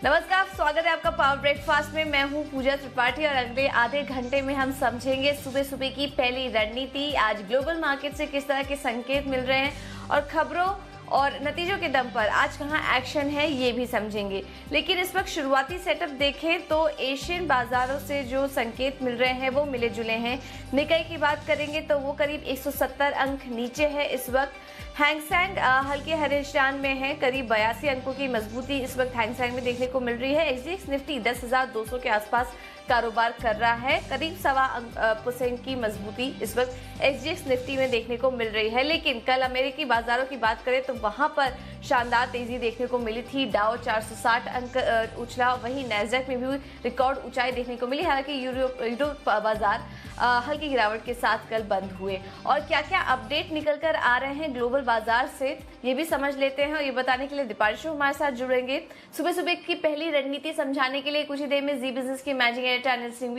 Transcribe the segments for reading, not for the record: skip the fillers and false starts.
नमस्कार, स्वागत है आपका पावर ब्रेकफास्ट में। मैं हूं पूजा त्रिपाठी और अगले आधे घंटे में हम समझेंगे सुबह सुबह की पहली रणनीति। आज ग्लोबल मार्केट से किस तरह के संकेत मिल रहे हैं और खबरों और नतीजों के दम पर आज कहां एक्शन है ये भी समझेंगे। लेकिन इस वक्त शुरुआती सेटअप देखें तो एशियन बाजारों से जो संकेत मिल रहे हैं वो मिले जुले हैं। निकाई की बात करेंगे तो वो करीब 170 अंक नीचे है इस वक्त। हैंगसेंग हल्के हरे निशान में है, करीब 82 अंकों की मजबूती इस वक्त हैंगसेंग में देखने को मिल रही है। एसजीएक्स निफ्टी 10,200 के आसपास कारोबार कर रहा है, करीब 1.25% की मजबूती इस वक्त एसजीएक्स निफ्टी में देखने को मिल रही है। लेकिन कल अमेरिकी बाजारों की बात करें तो वहां पर शानदार तेजी देखने को मिली थी। डाउ 460 अंक उछला, वहीं नैस्डैक में भी रिकॉर्ड ऊंचाई देखने को मिली। हालांकि यूरोप बाजार हल्की गिरावट के साथ कल बंद हुए। और क्या क्या अपडेट निकल कर आ रहे हैं ग्लोबल बाजार से ये भी समझ लेते हैं और ये बताने के लिए दीपांशु हमारे साथ जुड़ेंगे। सुबह सुबह की पहली रणनीति समझाने के लिए कुछ ही देर में जी बिजनेस के मैनेजिंग एडिटर अनिल सिंह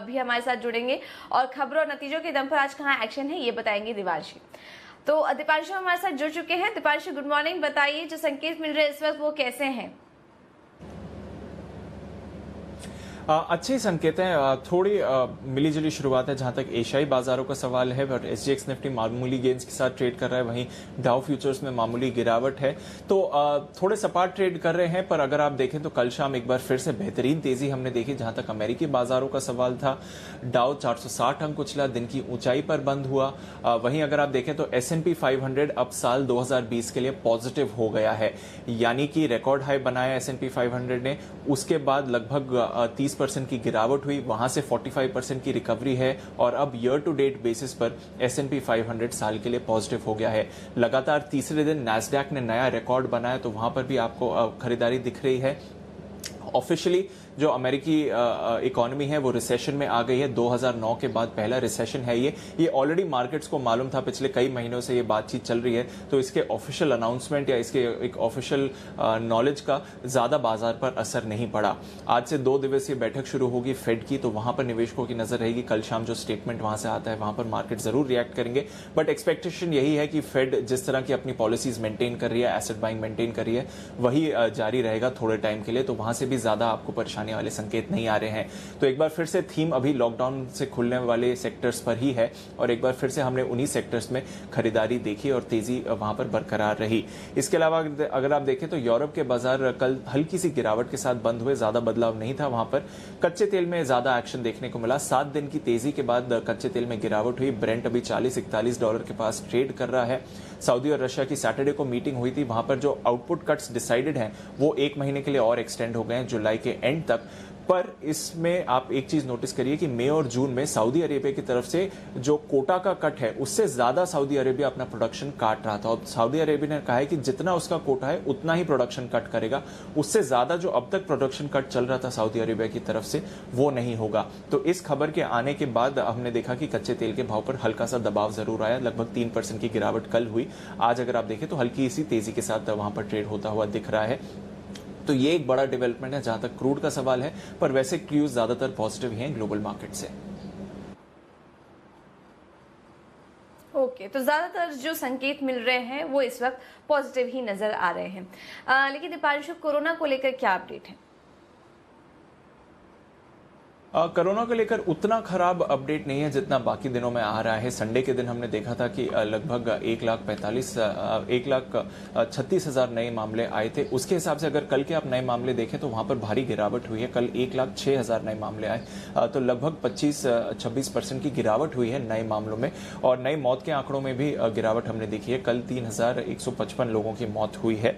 भी हमारे साथ जुड़ेंगे और खबरों और नतीजों के दम पर आज कहाँ एक्शन है ये बताएंगे दीपांशु। तो दीपांशु हमारे साथ जुड़ चुके हैं। Deepanshu, good morning. बताइए जो संकेत मिल रहे हैं इस वक्त वो कैसे हैं? अच्छे संकेत हैं। थोड़ी मिलीजुली शुरुआत है जहां तक एशियाई बाजारों का सवाल है, बट एसजीएक्स निफ्टी मामूली गेंस के साथ ट्रेड कर रहा है, वहीं डाउ फ्यूचर्स में मामूली गिरावट है। तो थोड़े सपाट ट्रेड कर रहे हैं, पर अगर आप देखें तो कल शाम एक बार फिर से बेहतरीन तेजी हमने देखी। जहां तक अमेरिकी बाजारों का सवाल था, डाउ 460 अंक उछला, दिन की ऊंचाई पर बंद हुआ। वहीं अगर आप देखें तो S&P 500 अब साल 2020 के लिए पॉजिटिव हो गया है, यानी कि रिकॉर्ड हाई बनाया S&P 500 ने। उसके बाद लगभग 30% की गिरावट हुई, वहां से 45% की रिकवरी है और अब ईयर टू डेट बेसिस पर S&P 500 साल के लिए पॉजिटिव हो गया है। लगातार तीसरे दिन नैस्डैक ने नया रिकॉर्ड बनाया, तो वहां पर भी आपको खरीदारी दिख रही है। ऑफिशियली जो अमेरिकी इकोनॉमी है वो रिसेशन में आ गई है। 2009 के बाद पहला रिसेशन है ये ऑलरेडी मार्केट्स को मालूम था, पिछले कई महीनों से ये बातचीत चल रही है। तो इसके ऑफिशियल अनाउंसमेंट या इसके एक ऑफिशियल नॉलेज का ज्यादा बाजार पर असर नहीं पड़ा। आज से 2 दिवसीय बैठक शुरू होगी फेड की, तो वहां पर निवेशकों की नजर रहेगी। कल शाम जो स्टेटमेंट वहां से आता है वहां पर मार्केट जरूर रिएक्ट करेंगे, बट एक्सपेक्टेशन यही है कि फेड जिस तरह की अपनी पॉलिसीज मेंटेन कर रही है, एसेट बाइंग मेंटेन कर रही है, वही जारी रहेगा थोड़े टाइम के लिए। तो वहां से भी ज्यादा आपको परेशानी वाले संकेत नहीं आ रहे हैं। तो एक बार फिर से थीम अभी लॉकडाउन से खुलने वाले सेक्टर्स पर ही है और एक बार फिर से हमने उन्हीं सेक्टर्स में खरीदारी देखी और तेजी वहां पर बरकरार रही। इसके अलावा अगर आप देखें तो यूरोप के बाजार कल हल्की सी गिरावट के साथ बंद हुए, ज्यादा बदलाव नहीं था। वहां पर कच्चे तेल में ज्यादा एक्शन देखने को मिला। 7 दिन की तेजी के बाद कच्चे तेल में गिरावट हुई। ब्रेंट अभी $40-41 के पास ट्रेड कर रहा है। सऊदी और रशिया की सैटरडे को मीटिंग हुई थी, वहां पर जो आउटपुट कट्स डिसाइडेड हैं वो 1 महीने के लिए और एक्सटेंड हो गए हैं, जुलाई के एंड तक। पर इसमें आप एक चीज नोटिस करिए कि मई और जून में सऊदी अरेबिया की तरफ से जो कोटा का कट है उससे ज्यादा सऊदी अरेबिया अपना प्रोडक्शन काट रहा था और सऊदी अरेबिया ने कहा है कि जितना उसका कोटा है उतना ही प्रोडक्शन कट करेगा, उससे ज्यादा जो अब तक प्रोडक्शन कट चल रहा था सऊदी अरेबिया की तरफ से वो नहीं होगा। तो इस खबर के आने के बाद हमने देखा कि कच्चे तेल के भाव पर हल्का सा दबाव जरूर आया, लगभग 3% की गिरावट कल हुई। आज अगर आप देखें तो हल्की सी तेजी के साथ वहां पर ट्रेड होता हुआ दिख रहा है। तो ये एक बड़ा डेवलपमेंट है जहां तक क्रूड का सवाल है, पर वैसे क्यूज ज्यादातर पॉजिटिव ही हैं ग्लोबल मार्केट से। ओके, तो ज्यादातर जो संकेत मिल रहे हैं वो इस वक्त पॉजिटिव ही नजर आ रहे हैं। लेकिन दीपांशु, कोरोना को लेकर क्या अपडेट है? कोरोना को लेकर उतना खराब अपडेट नहीं है जितना बाकी दिनों में आ रहा है। संडे के दिन हमने देखा था कि लगभग 1,36,000 नए मामले आए थे। उसके हिसाब से अगर कल के आप नए मामले देखें तो वहां पर भारी गिरावट हुई है। कल 1,06,000 नए मामले आए, तो लगभग 25-26% की गिरावट हुई है नए मामलों में। और नई मौत के आंकड़ों में भी गिरावट हमने देखी है। कल 3,155 लोगों की मौत हुई है।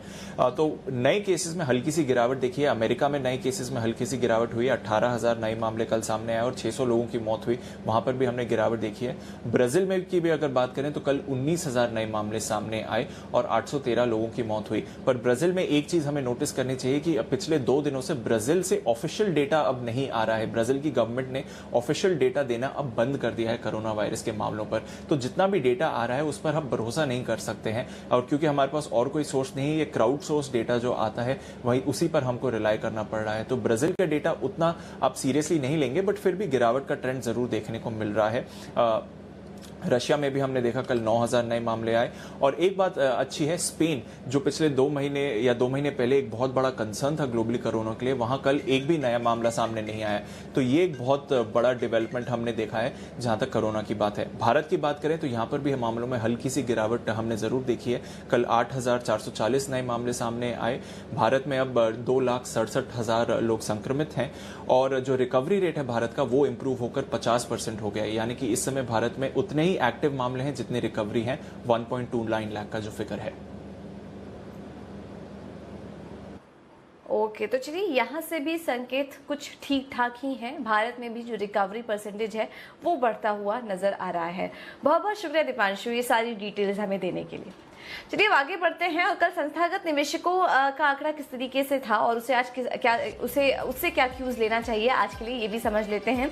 तो नए केसेस में हल्की सी गिरावट देखी है। अमेरिका में नए केसेस में हल्की सी गिरावट हुई है, 18,000 नए मामले कल सामने आए और 600 लोगों की मौत हुई, वहां पर भी हमने गिरावट देखी है। ब्राजील में की भी अगर बात करें तो कल 19,000 नए मामले सामने आए और 813 लोगों की मौत हुई। पर ब्राजील में एक चीज हमें नोटिस करनी चाहिए कि पिछले 2 दिनों से ब्राजील से ऑफिशियल डेटा अब नहीं आ रहा है। ब्राजील की गवर्नमेंट ने ऑफिशियल डेटा देना अब बंद कर दिया है कोरोना वायरस के मामलों पर। तो जितना भी डेटा आ रहा है उस पर हम भरोसा नहीं कर सकते हैं, और क्योंकि हमारे पास और कोई सोर्स नहीं है, ये क्राउड सोर्स डेटा जो आता है वही उसी पर हमको रिलाई करना पड़ रहा है। तो ब्राजील का डेटा उतना आप सीरियसली नहीं लेंगे, बट फिर भी गिरावट का ट्रेंड जरूर देखने को मिल रहा है। रशिया में भी हमने देखा कल 9,000 नए मामले आए। और एक बात अच्छी है, स्पेन जो पिछले 2 महीने या 2 महीने पहले एक बहुत बड़ा कंसर्न था ग्लोबली कोरोना के लिए, वहां कल एक भी नया मामला सामने नहीं आया। तो ये एक बहुत बड़ा डेवलपमेंट हमने देखा है जहां तक कोरोना की बात है। भारत की बात करें तो यहाँ पर भी मामलों में हल्की सी गिरावट हमने जरूर देखी है। कल 8,440 नए मामले सामने आए। भारत में अब 2,67,000 लोग संक्रमित हैं और जो रिकवरी रेट है भारत का वो इंप्रूव होकर 50% हो गया है। यानी कि इस समय भारत में उतने ही एक्टिव मामले हैं जितनी रिकवरी है। 1.29 लाख का जो फिगर है। ओके, तो चलिए यहाँ से भी संकेत कुछ ठीक ठाक ही हैं। भारत में भी जो रिकवरी परसेंटेज है वो बढ़ता हुआ नजर आ रहा है। बहुत बहुत शुक्रिया दीपांशु ये सारी डिटेल्स हमें देने के लिए। चलिए आगे बढ़ते हैं और कल संस्थागत निवेशकों का आंकड़ा किस तरीके से था और उसे आज उससे क्या क्यूज लेना चाहिए आज के लिए ये भी समझ लेते हैं।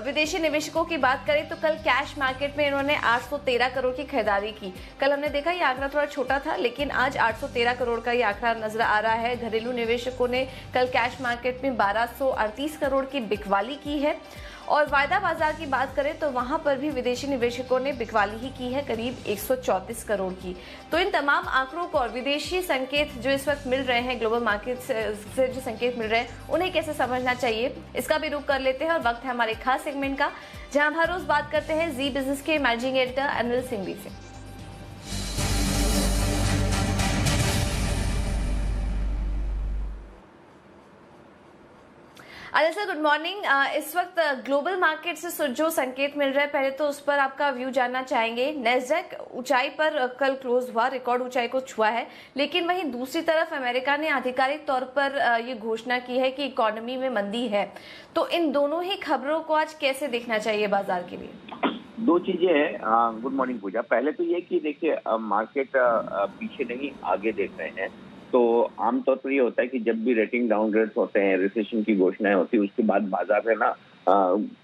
विदेशी निवेशकों की बात करें तो कल कैश मार्केट में इन्होंने 813 करोड़ की खरीदारी की। कल हमने देखा ये आंकड़ा थोड़ा छोटा था, लेकिन आज 813 करोड़ का ये आंकड़ा नजर आ रहा है। घरेलू निवेशकों ने कल कैश मार्केट में 1238 करोड़ की बिकवाली की है। और वायदा बाजार की बात करें तो वहां पर भी विदेशी निवेशकों ने बिकवाली ही की है करीब 134 करोड़ की। तो इन तमाम आंकड़ों को और विदेशी संकेत जो इस वक्त मिल रहे हैं, ग्लोबल मार्केट से जो संकेत मिल रहे हैं, उन्हें कैसे समझना चाहिए इसका भी रुख कर लेते हैं। और वक्त है हमारे खास सेगमेंट का, जहां हम हर रोज बात करते हैं जी बिजनेस के मैनेजिंग एडिटर अनिल सिंघवी से। Anil sir good morning. इस वक्त ग्लोबल मार्केट से जो संकेत मिल रहा है, पहले तो उस पर आपका व्यू जानना चाहेंगे। नैस्डैक ऊंचाई पर कल क्लोज हुआ, रिकॉर्ड ऊंचाई को छुआ है, लेकिन वहीं दूसरी तरफ अमेरिका ने आधिकारिक तौर पर ये घोषणा की है कि इकोनॉमी में मंदी है। तो इन दोनों ही खबरों को आज कैसे देखना चाहिए बाजार के लिए? दो चीजें हैं। गुड मॉर्निंग पूजा। पहले तो ये कि देखिए मार्केट पीछे नहीं आगे देख रहे हैं। तो आमतौर पर ये होता है कि जब भी रेटिंग डाउनग्रेड्स होते हैं, रिसेशन की घोषणाएं होती है, उसके बाद बाजार में ना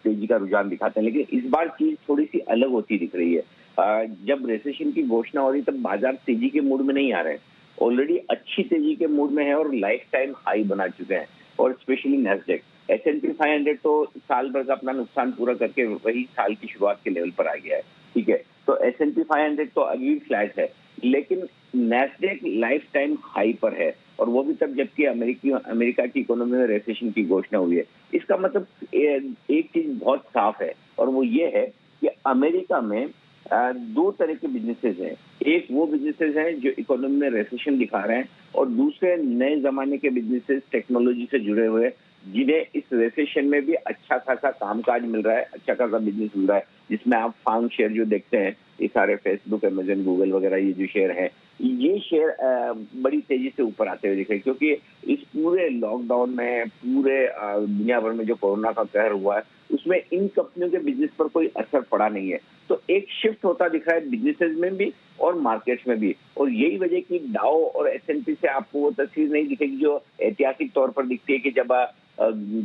तेजी का रुझान दिखाते हैं। लेकिन इस बार चीज थोड़ी सी अलग होती दिख रही है। जब रिसेशन की घोषणा हो रही तब बाजार तेजी के मूड में नहीं आ रहे हैं, ऑलरेडी अच्छी तेजी के मूड में है और लाइफ टाइम हाई बना चुके हैं। और स्पेशली नैस्डैक, S&P 500 तो साल भर का अपना नुकसान पूरा करके वही साल की शुरुआत के लेवल पर आ गया है। ठीक है, तो S&P 500 तो अभी फ्लैट है, लेकिन नैस्डैक लाइफ टाइम हाई पर है। और वो भी तब जबकि अमेरिका की इकोनॉमी में रिसेशन की घोषणा हुई है। इसका मतलब एक चीज बहुत साफ है और वो ये है कि अमेरिका में दो तरह के बिजनेसेस हैं। एक वो बिजनेसेस हैं जो इकोनॉमी में रिसेशन दिखा रहे हैं और दूसरे नए जमाने के बिजनेसेस टेक्नोलॉजी से जुड़े हुए जिन्हें इस रिसेशन में भी अच्छा खासा कामकाज मिल रहा है, अच्छा खासा बिजनेस मिल रहा है। जिसमें आप फार्म शेयर जो देखते हैं, ये सारे फेसबुक, अमेजन, गूगल वगैरह ये जो शेयर हैं, ये शेयर बड़ी तेजी से ऊपर आते हुए दिख रहे हैं। क्योंकि इस पूरे लॉकडाउन में पूरे दुनिया भर में जो कोरोना का कहर हुआ है उसमें इन कंपनियों के बिजनेस पर कोई असर पड़ा नहीं है। तो एक शिफ्ट होता दिख रहा है बिजनेसेस में भी और मार्केट्स में भी। और यही वजह की डाउ और S&P से आपको वो तस्वीर नहीं दिखेगी जो ऐतिहासिक तौर पर दिखती है कि जब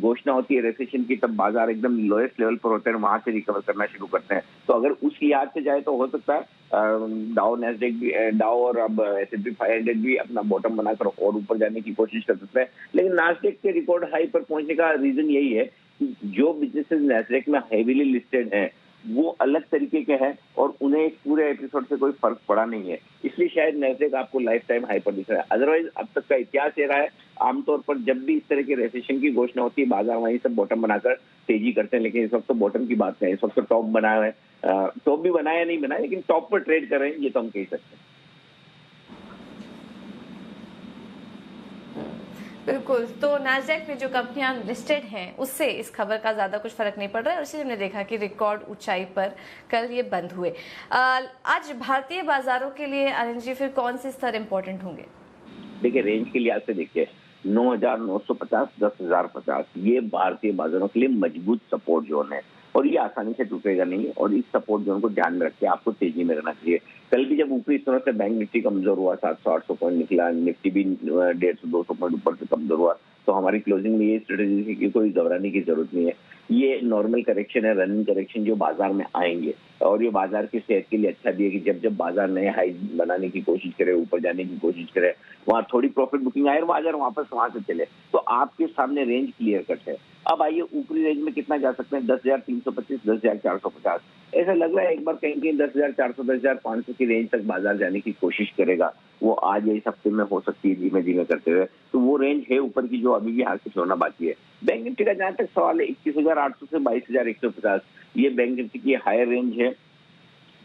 घोषणा होती है रिसेशन की तब बाजार एकदम लोएस्ट लेवल पर होते हैं, वहां से रिकवर करना शुरू करते हैं। तो अगर उस याद से जाए तो हो सकता है डाउ, नैस्डैक भी, डाउ और अब S&P 500 भी अपना बॉटम बनाकर और ऊपर जाने की कोशिश कर सकते हैं। लेकिन नैस्डैक के रिकॉर्ड हाई पर पहुंचने का रीजन यही है कि जो बिजनेसेस नैस्डैक में हेवीली लिस्टेड हैं वो अलग तरीके के हैं और उन्हें इस पूरे एपिसोड से कोई फर्क पड़ा नहीं है, इसलिए शायद नैस्डैक आपको लाइफ टाइम हाई पर दिख रहा है। अदरवाइज अब तक का इतिहास ये रहा है, आमतौर पर जब भी इस तरह के रिसेशन की घोषणा होती है बाजार वहीं से बॉटम बनाकर तेजी करते हैं। लेकिन इस वक्त तो बॉटम की बात है, इस वक्त तो टॉप बनाया है। टॉप भी बनाया नहीं बनाया, लेकिन टॉप पर ट्रेड कर रहे हैं, ये तो हम कह सकते हैं। बिल्कुल, तो नैस्डैक में जो कंपनियां लिस्टेड हैं उससे इस खबर का ज्यादा कुछ फर्क नहीं पड़ रहा है और इसलिए हमने देखा कि रिकॉर्ड ऊंचाई पर कल ये बंद हुए। आज भारतीय बाजारों के लिए अनिल जी फिर कौन से स्तर इंपॉर्टेंट होंगे? देखिए रेंज के लिहाज से देखिए 9,950, 10,050 ये भारतीय बाजारों के लिए मजबूत सपोर्ट जोन है और ये आसानी से टूटेगा नहीं। और इस सपोर्ट जोन को ध्यान में रख के आपको तेजी में रहना चाहिए। कल भी जब ऊपरी स्तरों से बैंक निफ्टी कमजोर हुआ, 700-800 पॉइंट निकला, निफ्टी भी 150-200 पॉइंट ऊपर से कमजोर हुआ, तो हमारी क्लोजिंग में ये स्ट्रेटेजी थी कि कोई घबराने की जरूरत नहीं है। ये नॉर्मल करेक्शन है, रनिंग करेक्शन जो बाजार में आएंगे और ये बाजार की सेहत के लिए अच्छा भी है कि जब जब बाजार नए हाई बनाने की कोशिश करे, ऊपर जाने की कोशिश करे, वहां थोड़ी प्रॉफिट बुकिंग आए और बाजार वापस वहां से चले, तो आपके सामने रेंज क्लियर कट है। अब आइए ऊपरी रेंज में कितना जा सकते हैं, 10,325, 10,450। ऐसा लग रहा है एक बार कहीं कहीं 10,400, 10,500 की रेंज तक बाजार जाने की कोशिश करेगा। वो आज या इस हफ्ते में हो सकती है धीमे धीमे करते हुए। तो वो रेंज है ऊपर की जो अभी भी हासिल होना बाकी है। बैंक निफ्टी का जहां तक सवाल है 21,800 से 22,150, ये बैंक निफ्टी की हायर रेंज है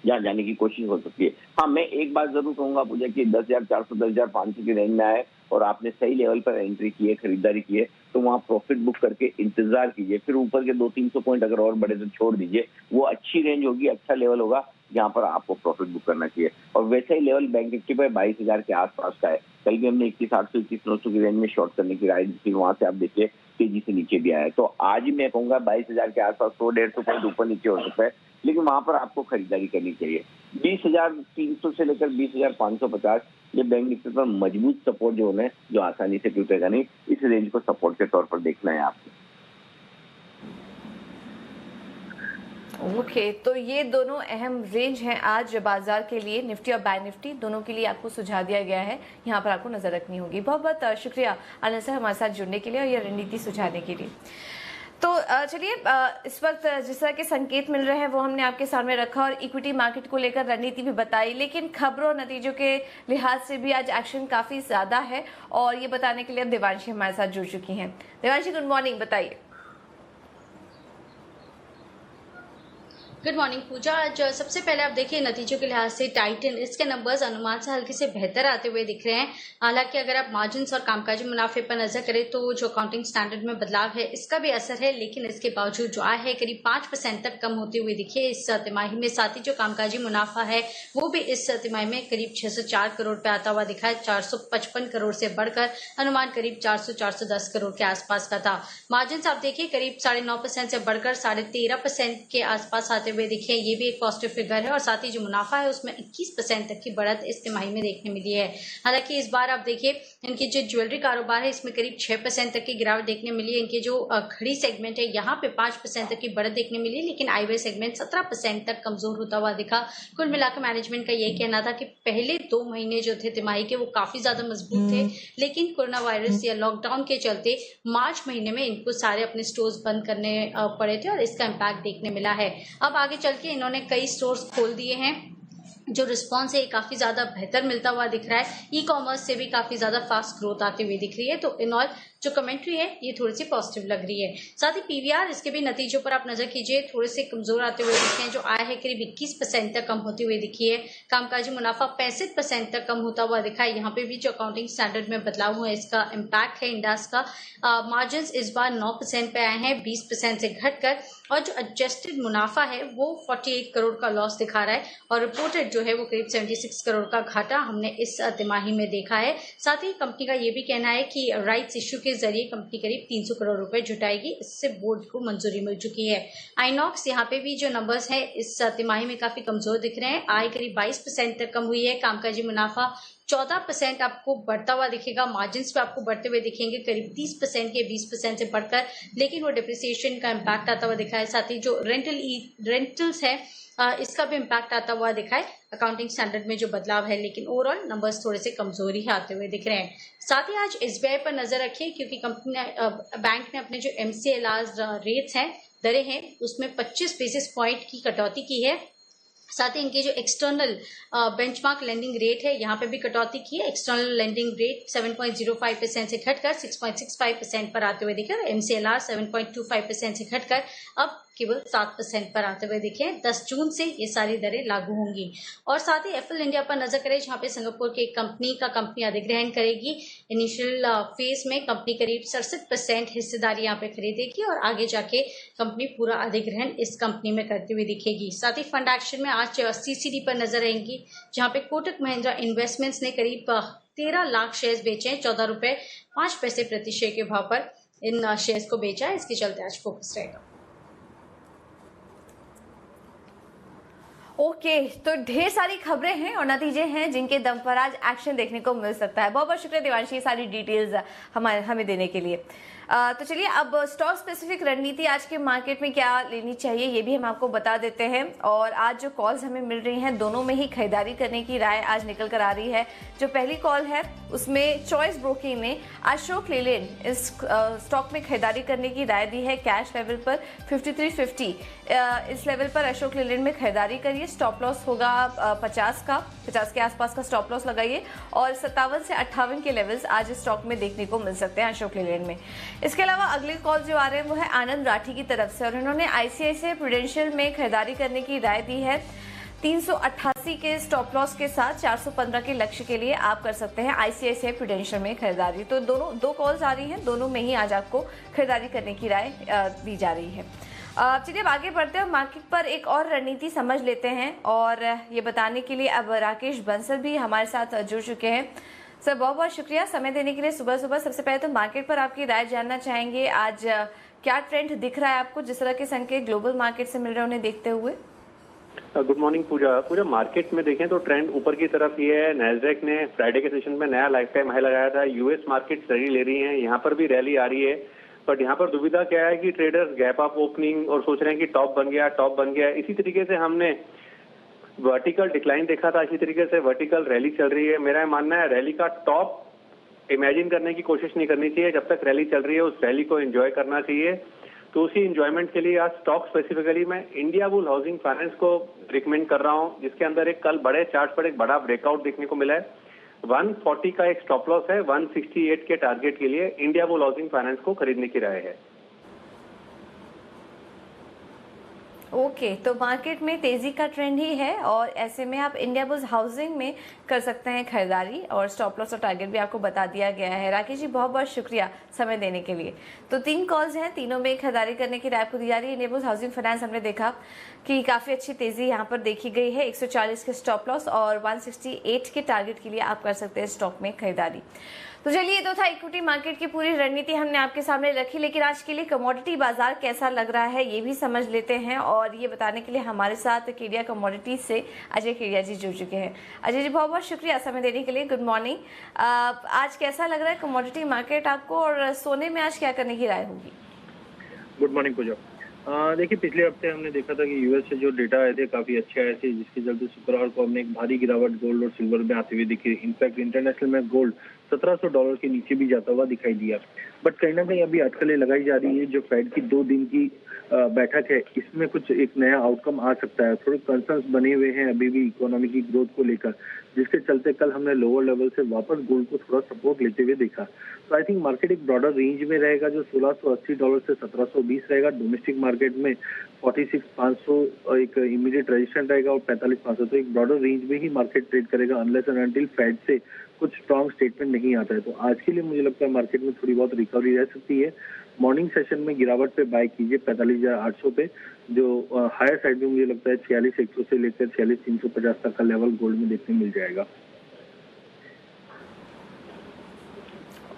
जहाँ जाने की कोशिश हो सकती है। हाँ, मैं एक बात जरूर कहूंगा मुझे कि 10,400, 10,500 की रेंज में आए और आपने सही लेवल पर एंट्री की है, खरीदारी की है, तो वहाँ प्रॉफिट बुक करके इंतजार कीजिए। फिर ऊपर के 200-300 पॉइंट अगर और बढ़े तो छोड़ दीजिए। वो अच्छी रेंज होगी, अच्छा लेवल होगा जहाँ पर आपको प्रॉफिट बुक करना चाहिए। और वैसे ही लेवल बैंक निफ्टी पर 22,000 के आसपास का है। कल भी हमने 21,800, 21,900 की रेंज में शॉर्ट करने की राय दी थी, वहां से आप देखिए तेजी से नीचे भी आया है। तो आज मैं कहूंगा 22,000 के आसपास 100-150 पॉइंट ऊपर नीचे हो सकता है, लेकिन वहां पर आपको खरीदारी करनी चाहिए। 20,300 से लेकर 20,550 ये बैंक निफ्टी पर मजबूत सपोर्ट जोन है, जो आसानी से टूटेगा नहीं। इस रेंज को सपोर्ट के तौर पर देखना है आपको। ओके, तो ये दोनों अहम रेंज हैं आज बाजार के लिए, निफ्टी और बैंक निफ्टी दोनों के लिए आपको सुझाव दिया गया है, यहाँ पर आपको नजर रखनी होगी। बहुत बहुत शुक्रिया आनंद सर हमारे साथ जुड़ने के लिए और ये रणनीति सुझाने के लिए। तो चलिए, इस वक्त जिस तरह के संकेत मिल रहे हैं वो हमने आपके सामने रखा और इक्विटी मार्केट को लेकर रणनीति भी बताई, लेकिन खबरों और नतीजों के लिहाज से भी आज एक्शन काफी ज्यादा है और ये बताने के लिए अब देवांशी हमारे साथ जुड़ चुकी हैं। देवांशी, गुड मॉर्निंग, बताइए। गुड मॉर्निंग पूजा। आज सबसे पहले आप देखिए नतीजों के लिहाज से टाइटन इसके नंबर्स अनुमान से हल्के से बेहतर आते हुए दिख रहे हैं। हालांकि अगर आप मार्जिन्स और कामकाजी मुनाफे पर नजर करें तो जो अकाउंटिंग स्टैंडर्ड में बदलाव है इसका भी असर है, लेकिन इसके बावजूद जो आय है करीब 5% तक कम होती हुई दिखी है इस तिमाही में। साथ ही जो कामकाजी मुनाफा है वो भी इस तिमाही में करीब 604 करोड़ पे आता हुआ दिखा है। 455 करोड़ से बढ़कर अनुमान करीब 400-410 करोड़ के आसपास का था। मार्जिन्स आप देखिए करीब 9.5% से बढ़कर 13.5% के आसपास आते हुए दिखे, ये भी एक पॉजिटिव फिगर है। और साथ ही जो मुनाफा है उसमें 21% तक की बढ़त इस तिमाही में देखने मिली है। हालांकि इस बार आप देखिए इनकी जो ज्वेलरी कारोबार है इसमें करीब 6% तक की गिरावट देखने मिली है। इनके जो घड़ी सेगमेंट है यहाँ पे 5% तक की बढ़त देखने मिली, लेकिन आईवेयर सेगमेंट 17% तक कमजोर होता हुआ दिखा। कुल मिलाकर मैनेजमेंट का यही कहना था कि पहले 2 महीने जो थे तिमाही के वो काफी ज्यादा मजबूत थे, लेकिन कोरोना वायरस या लॉकडाउन के चलते मार्च महीने में इनको सारे अपने स्टोर्स बंद करने पड़े थे और इसका इम्पैक्ट देखने मिला है। अब आगे चल के इन्होंने कई स्टोर्स खोल दिए हैं, जो रिस्पॉन्स है काफी ज्यादा बेहतर मिलता हुआ दिख रहा है। ई कॉमर्स से भी काफी ज्यादा फास्ट ग्रोथ आती हुई दिख रही है। तो इन ऑल जो कमेंट्री है ये थोड़ी सी पॉजिटिव लग रही है। साथ ही पीवीआर इसके भी नतीजों पर आप नजर कीजिए, थोड़े से कमजोर आते हुए दिखे हैं। जो आय है करीब 21% तक कम होती हुई दिखी है। कामकाजी मुनाफा 65% तक कम होता हुआ दिखा है। यहाँ पे भी जो अकाउंटिंग स्टैंडर्ड में बदलाव हुआ है इसका इम्पैक्ट है इंडास का। मार्जिन इस बार 9% पे आए हैं, 20% से घटकर। और जो एडजस्टेड मुनाफा है वो 48 करोड़ का लॉस दिखा रहा है और रिपोर्टेड जो है वो करीब 76 करोड़ का घाटा हमने इस तिमाही में देखा है। साथ ही कंपनी का ये भी कहना है कि राइट्स इश्यू के जरिए कंपनी करीब 300 करोड़ रुपए जुटाएगी, इससे बोर्ड को मंजूरी मिल चुकी है। आइनॉक्स यहाँ पे भी जो नंबर्स है इस तिमाही में काफी कमजोर दिख रहे हैं। आय करीब 22% तक कम हुई है। कामकाजी मुनाफा 14% आपको बढ़ता हुआ दिखेगा। मार्जिन पे आपको बढ़ते हुए दिखेंगे करीब 30% के 20% से बढ़कर, लेकिन वो डिप्रिसिएशन का इम्पैक्ट आता हुआ दिखा है। साथ ही जो रेंटल्स है इसका भी इम्पैक्ट आता हुआ दिखा है अकाउंटिंग स्टैंडर्ड में जो बदलाव है, लेकिन ओवरऑल नंबर्स थोड़े से कमजोरी आते हुए दिख रहे हैं। साथ ही आज एसबीआई पर नजर रखिए, क्योंकि कंपनी बैंक ने अपने जो MCLR रेट्स हैं, दरें हैं, उसमें 25 बेसिस पॉइंट की कटौती की है। साथ ही इनके जो एक्सटर्नल बेंचमार्क लेंडिंग रेट है यहाँ पे भी कटौती की है। एक्सटर्नल लेंडिंग रेट 7.05% से घटकर 6.65% पर आते हुए दिखे और MCLR 7.25% से घटकर अब केवल 7% पर आते हुए दिखे। 10 जून से ये सारी दरें लागू होंगी। और साथ ही एफएल इंडिया पर नजर करें, जहाँ पे सिंगापुर की एक कंपनी अधिग्रहण करेगी। इनिशियल फेज में कंपनी करीब 67% हिस्सेदारी यहाँ पे खरीदेगी और आगे जाके कंपनी पूरा अधिग्रहण इस कंपनी में करती हुई दिखेगी। साथ ही फंड एक्शन में आज CCD पर नजर रहेंगी, जहाँ पे कोटक महिंद्रा इन्वेस्टमेंट्स ने करीब 13 लाख शेयर्स बेचे हैं। 14 रुपए 5 पैसे प्रति शेयर के भाव पर इन शेयर्स को बेचा है। इसके चलते आज फोकस रहेगा। ओके, तो ढेर सारी खबरें हैं और नतीजे हैं जिनके दम पर आज एक्शन देखने को मिल सकता है। बहुत बहुत शुक्रिया देवांशी, ये सारी डिटेल्स हमें देने के लिए। तो चलिए अब स्टॉक स्पेसिफिक रणनीति आज के मार्केट में क्या लेनी चाहिए ये भी हम आपको बता देते हैं। और आज जो कॉल्स हमें मिल रही हैं दोनों में ही खरीदारी करने की राय आज निकल कर आ रही है। जो पहली कॉल है उसमें चॉइस ब्रोकिंग ने अशोक लेलैंड इस स्टॉक में खरीदारी करने की राय दी है। कैश लेवल पर 53.50 इस लेवल पर अशोक लेलैंड में खरीदारी करिए। स्टॉप लॉस होगा 50 के आसपास का स्टॉप लॉस लगाइए और 57 से 58 के लेवल्स आज इस स्टॉक में देखने को मिल सकते हैं अशोक लेलैंड में। इसके अलावा अगले कॉल जो आ रहे हैं वो है आनंद राठी की तरफ से और इन्होंने आईसीआईसीआई प्रूडेंशियल में खरीदारी करने की राय दी है। 388 के स्टॉप लॉस के साथ 415 के लक्ष्य के लिए आप कर सकते हैं आईसीआईसीआई प्रूडेंशियल में खरीदारी। तो दोनों दो कॉल्स आ रही हैं, दोनों में ही आज आपको खरीदारी करने की राय दी जा रही है। चलिए अब आगे बढ़ते हैं, मार्केट पर एक और रणनीति समझ लेते हैं और ये बताने के लिए अब राकेश बंसल भी हमारे साथ जुड़ चुके हैं। सर बहुत बहुत शुक्रिया समय देने के लिए सुबह सुबह। सबसे पहले तो मार्केट पर आपकी राय जानना चाहेंगे, आज क्या ट्रेंड दिख रहा है आपको, जिस तरह के संकेत ग्लोबल मार्केट से मिल रहे हैं उन्हें देखते हुए? गुड मॉर्निंग पूजा मार्केट में देखें तो ट्रेंड ऊपर की तरफ ये है। नैस्डैक ने फ्राइडे के सेशन में नया लाइफ टाइम हाई लगाया था। यूएस मार्केट रैली ले रही है, यहाँ पर भी रैली आ रही है, बट यहाँ पर दुविधा क्या है कि ट्रेडर्स गैप अप ओपनिंग और सोच रहे हैं कि टॉप बन गया। इसी तरीके से हमने वर्टिकल डिक्लाइन देखा था, इसी तरीके से वर्टिकल रैली चल रही है। मेरा मानना है रैली का टॉप इमेजिन करने की कोशिश नहीं करनी चाहिए। जब तक रैली चल रही है उस रैली को एंजॉय करना चाहिए। तो उसी एंजॉयमेंट के लिए आज स्टॉक स्पेसिफिकली मैं इंडिया बुल हाउसिंग फाइनेंस को रिकमेंड कर रहा हूं, जिसके अंदर एक कल बड़े चार्ट पर एक बड़ा ब्रेकआउट देखने को मिला है। 140 का एक स्टॉप लॉस है, 168 के टारगेट के लिए इंडिया बुल हाउसिंग फाइनेंस को खरीदने की राय है। ओके, तो मार्केट में तेजी का ट्रेंड ही है और ऐसे में आप इंडिया बुल्स हाउसिंग में कर सकते हैं खरीदारी और स्टॉप लॉस और टारगेट भी आपको बता दिया गया है। राकेश जी बहुत बहुत शुक्रिया समय देने के लिए। तो 3 कॉल्स हैं, तीनों में खरीदारी करने की राय आपको दी जा रही है। इंडिया बुल्स हाउसिंग फाइनेंस हमने देखा कि काफी अच्छी तेजी यहाँ पर देखी गई है। 140 के स्टॉप लॉस और 168 के टारगेट के लिए आप कर सकते हैं स्टॉक में खरीदारी। तो चलिए ये तो था इक्विटी मार्केट की पूरी रणनीति हमने आपके सामने रखी, लेकिन आज के लिए कमोडिटी बाजार कैसा लग रहा है ये भी समझ लेते हैं और ये बताने के लिए हमारे साथ केडिया कमोडिटीज से अजय केडिया जी जुड़ चुके हैं। अजय जी बहुत बहुत शुक्रिया समय देने के लिए। Good morning. आज कैसा लग रहा है कमोडिटी मार्केट आपको और सोने में आज क्या करने की राय होगी? गुड मॉर्निंग पूजा। देखिए पिछले हफ्ते हमने देखा था कि यूएस से जो डेटा आए थे काफी अच्छे आए थे, जिसके चलते शुक्रवार को हमने एक भारी गिरावट गोल्ड और सिल्वर में आते हुए दिखी। इनफैक्ट इंटरनेशनल में गोल्ड $1700 के नीचे भी जाता हुआ दिखाई दिया। बट कहीं ना कहीं अभी अटकलें लगाई जा रही है। जो फेड की 2 दिन की बैठक है इसमें कुछ एक नया आउटकम आ सकता है। थोड़े कंसर्न्स बने हुए हैं अभी भी इकोनॉमी की ग्रोथ को लेकर, जिसके चलते कल हमने लोअर लेवल से वापस गोल्ड को थोड़ा सपोर्ट लेते हुए देखा। तो आई थिंक मार्केट एक ब्रॉडर रेंज में रहेगा जो $1680 से $1720 रहेगा। डोमेस्टिक मार्केट में 46,500 एक इमीडिएट रेजिस्टेंस रहेगा और 45,500। तो एक ब्रॉडर रेंज में ही मार्केट ट्रेड करेगा अनलेस एंड अनटिल फेड से कुछ स्ट्रॉन्ग स्टेटमेंट नहीं आता है। तो आज के लिए मुझे लगता है मार्केट में थोड़ी बहुत रिकवरी रह सकती है। मॉर्निंग सेशन में गिरावट पे बाय कीजिए 45,800 पे, जो हायर साइड में मुझे लगता है 46,100 से लेकर 46,350 तक का लेवल गोल्ड में देखने मिल जाएगा।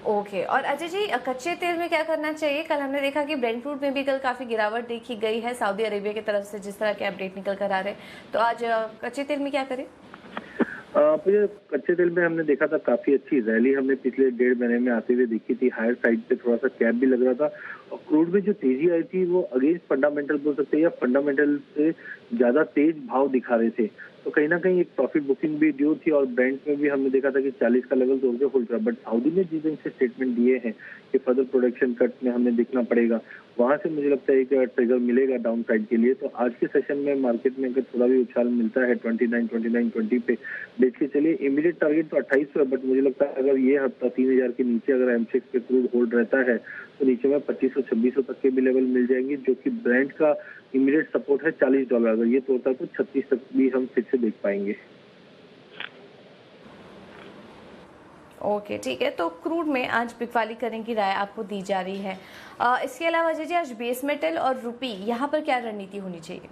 ओके, और अजय जी कच्चे तेल में क्या करना चाहिए? कल हमने देखा कि ब्रेंट क्रूड में भी कल काफी गिरावट देखी गई है सऊदी अरेबिया की तरफ से, जिस तरह के अपडेट निकल कर आ रहे हैं। तो आज कच्चे तेल में क्या करें? कच्चे तेल में हमने देखा था काफी अच्छी रैली हमने पिछले 1.5 महीने में आते हुए देखी थी। हायर साइड पे थोड़ा सा कैप भी लग रहा था और क्रूड में जो तेजी आई थी वो अगेंस्ट फंडामेंटल बोल सकते हैं या फंडामेंटल से ज्यादा तेज भाव दिखा रहे थे। तो कहीं ना कहीं एक प्रॉफिट बुकिंग भी ड्यू थी और ब्रेंट में भी हमने देखा था कि 40 का लेवल तोड़ के खुल रहा। बट सऊदी ने जिस दिन से स्टेटमेंट दिए हैं कि फर्दर प्रोडक्शन कट में हमें देखना पड़ेगा, वहां से मुझे लगता है कि ट्रिगर मिलेगा डाउन साइड के लिए। तो आज के सेशन में मार्केट में अगर थोड़ा भी उछाल मिलता है 29-20 पे बेच के चलिए। इमीडिएट टारगेट तो 2800 है, बट मुझे लगता है अगर ये हफ्ता 3000 के नीचे अगर एमसेक्स पे क्रूड होल्ड रहता है तो नीचे में 2500-2600 तक के भी लेवल मिल जाएंगे, जो कि ब्रेंट का इमीडिएट सपोर्ट है $40। अगर ये तोड़ता है तो 36 तक भी हम फिर से देख पाएंगे। ओके ठीक है, तो क्रूड में आज बिकवाली करने की राय आपको दी जा रही है। इसके अलावा अजय जी आज बेस मेटल और रुपी यहाँ पर क्या रणनीति होनी चाहिए?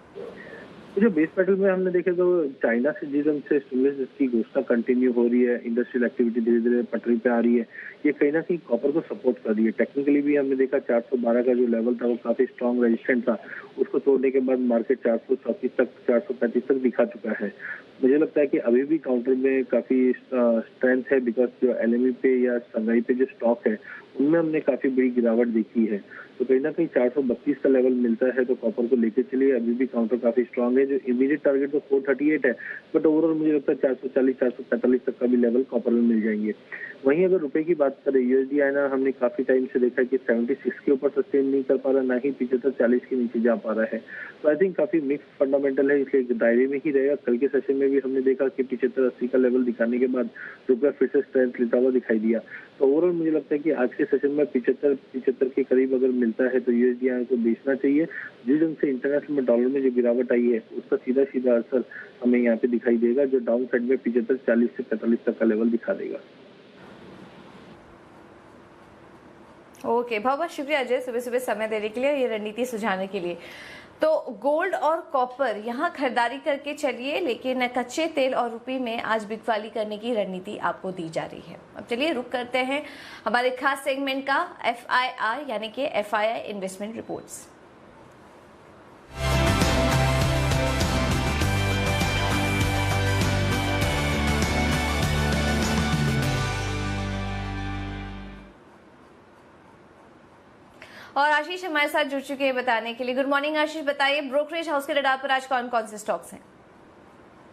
जो बेस मेटल में हमने देखे तो चाइना से जिस ढंग से स्टिमुलस की घोषणा कंटिन्यू हो रही है, इंडस्ट्रियल एक्टिविटी धीरे धीरे पटरी पे आ रही है, ये कहीं ना कहीं कॉपर को सपोर्ट कर रही है। टेक्निकली भी हमने देखा 412 का जो लेवल था वो काफी स्ट्रॉन्ग रेजिस्टेंट था, उसको तोड़ने के बाद मार्केट 434 तक 435 तक दिखा चुका है। मुझे लगता है कि अभी भी काउंटर में काफी स्ट्रेंथ है, बिकॉज जो एलएमई पे या संगाई पे जो स्टॉक है उनमें हमने काफी बड़ी गिरावट देखी है। तो कहीं ना कहीं 432 का लेवल मिलता है तो कॉपर को लेकर चलिए। अभी भी काउंटर काफी स्ट्रांग है। जो इमीडिएट टारगेट तो 438 है, बट ओवरऑल मुझे लगता है 440 445 तक का भी लेवल कॉपर में मिल जाएंगे। वहीं अगर रुपए की बात करें, यूएसडी आईएनआर हमने काफी टाइम से देखा कि 76 के ऊपर सस्टेन नहीं कर पा रहा, ना ही 75-40 के नीचे जा पा रहा है। तो आई थिंक काफी मिक्स फंडामेंटल है, इसलिए दायरे में ही रहेगा। कल के सेशन में भी हमने देखा कि 75-80 का लेवल दिखाने के बाद रुपया फिर से स्ट्रेंथ लेता हुआ दिखाई दिया। तो ओवरऑल मुझे लगता है कि आज के सेशन में 75 के करीब अगर मिलता है तो यूएसडी को बेचना चाहिए। जिस ढंग से इंटरनेशनल में डॉलर में जो गिरावट आई है उसका सीधा सीधा असर हमें यहाँ पे दिखाई देगा, जो डाउन साइड में 75-40 से 45 तक का लेवल दिखा देगा। ओके, बहुत बहुत शुक्रिया अजय सुबह सुबह समय देने के लिए, ये रणनीति सुझाने के लिए। तो गोल्ड और कॉपर यहाँ खरीदारी करके चलिए, लेकिन कच्चे तेल और रुपये में आज बिकवाली करने की रणनीति आपको दी जा रही है। अब चलिए रुक करते हैं हमारे खास सेगमेंट का FIR यानी कि FII इन्वेस्टमेंट रिपोर्ट्स। और आशीष हमारे साथ जुड़ चुके हैं बताने के लिए। गुड मॉर्निंग आशीष, बताइए ब्रोकरेज हाउस के रडार पर आज कौन कौन से स्टॉक्स हैं?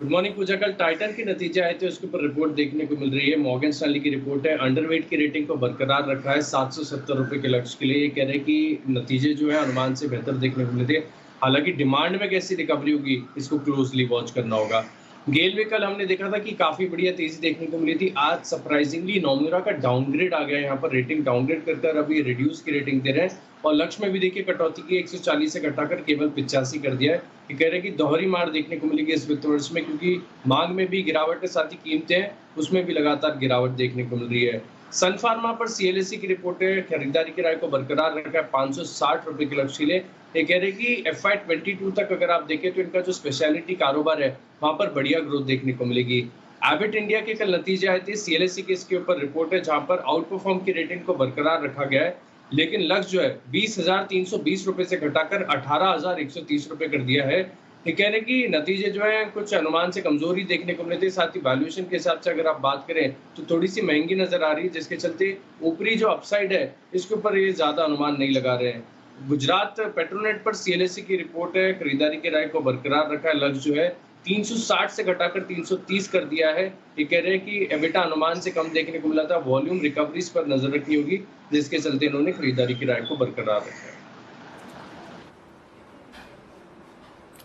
गुड मॉर्निंग पूजा। कल टाइटन के नतीजे आए थे, उसके ऊपर रिपोर्ट देखने को मिल रही है। मॉर्गन स्टैनली की रिपोर्ट है, अंडरवेट की रेटिंग को बरकरार रखा है 770 रुपए के लक्ष्य के लिए। ये कह रहे हैं कि नतीजे जो है अनुमान से बेहतर देखने को मिले थे। हालांकि डिमांड में कैसी रिकवरी होगी इसको क्लोजली वॉच करना होगा। गेल में कल हमने देखा था कि काफी बढ़िया तेजी देखने को मिली थी। आज सरप्राइजिंगली नोमुरा का डाउनग्रेड आ गया, यहाँ पर रेटिंग डाउनग्रेड करकर अभी रिड्यूस की रेटिंग दे रहे हैं। और लक्ष्य में भी देखिए कटौती की 140 से घटाकर केवल 85 कर दिया है। ये कह रहे हैं कि दोहरी मार देखने को मिलेगी इस वित्त वर्ष में, क्योंकि मांग में भी गिरावट के साथ ही कीमतें हैं उसमें भी लगातार गिरावट देखने को मिल रही है। सन फार्मा पर CLSC की रिपोर्ट है, खरीदारी की राय को बरकरार रखा है 560 रुपए के लक्ष्य के लिए। ये कह रहे हैं कि FY22 तक अगर आप देखें तो इनका जो स्पेशलिटी कारोबार है वहां पर बढ़िया ग्रोथ देखने को मिलेगी। एबिट इंडिया के कल नतीजे आए थे, CLSC की इसके ऊपर रिपोर्ट है जहां पर आउट परफॉर्म की रेटिंग को बरकरार रखा गया है, लेकिन लक्ष्य जो है 20,320 रुपए से घटाकर 18,130 रुपए कर दिया है। ये कह रहे हैं कि नतीजे जो है कुछ अनुमान से कमजोरी देखने को मिले थे। साथ ही वैल्यूएशन के हिसाब से अगर आप बात करें तो थोड़ी सी महंगी नजर आ रही है, जिसके चलते ऊपरी जो अपसाइड है इसके ऊपर ये ज्यादा अनुमान नहीं लगा रहे हैं। गुजरात पेट्रोनेट पर CLSC की रिपोर्ट है, खरीदारी की राय को बरकरार रखा है, लक्ष्य जो है 360 से घटाकर 330 कर दिया है। ये कह रहे हैं कि एबिटा अनुमान से कम देखने को मिला था, वॉल्यूम रिकवरीज पर नजर रखनी होगी, जिसके चलते इन्होंने खरीदारी की राय को बरकरार रखा है।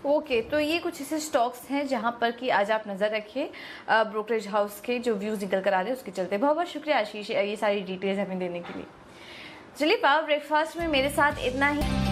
ओके, तो ये कुछ ऐसे स्टॉक्स हैं जहां पर कि आज आप नजर रखिए ब्रोकरेज हाउस के जो व्यूज निकल कर आ रहे हैं उसके चलते। बहुत बहुत शुक्रिया आशीष ये सारी डिटेल्स हमें देने के लिए। चलिए पावर ब्रेकफास्ट में मेरे साथ इतना ही।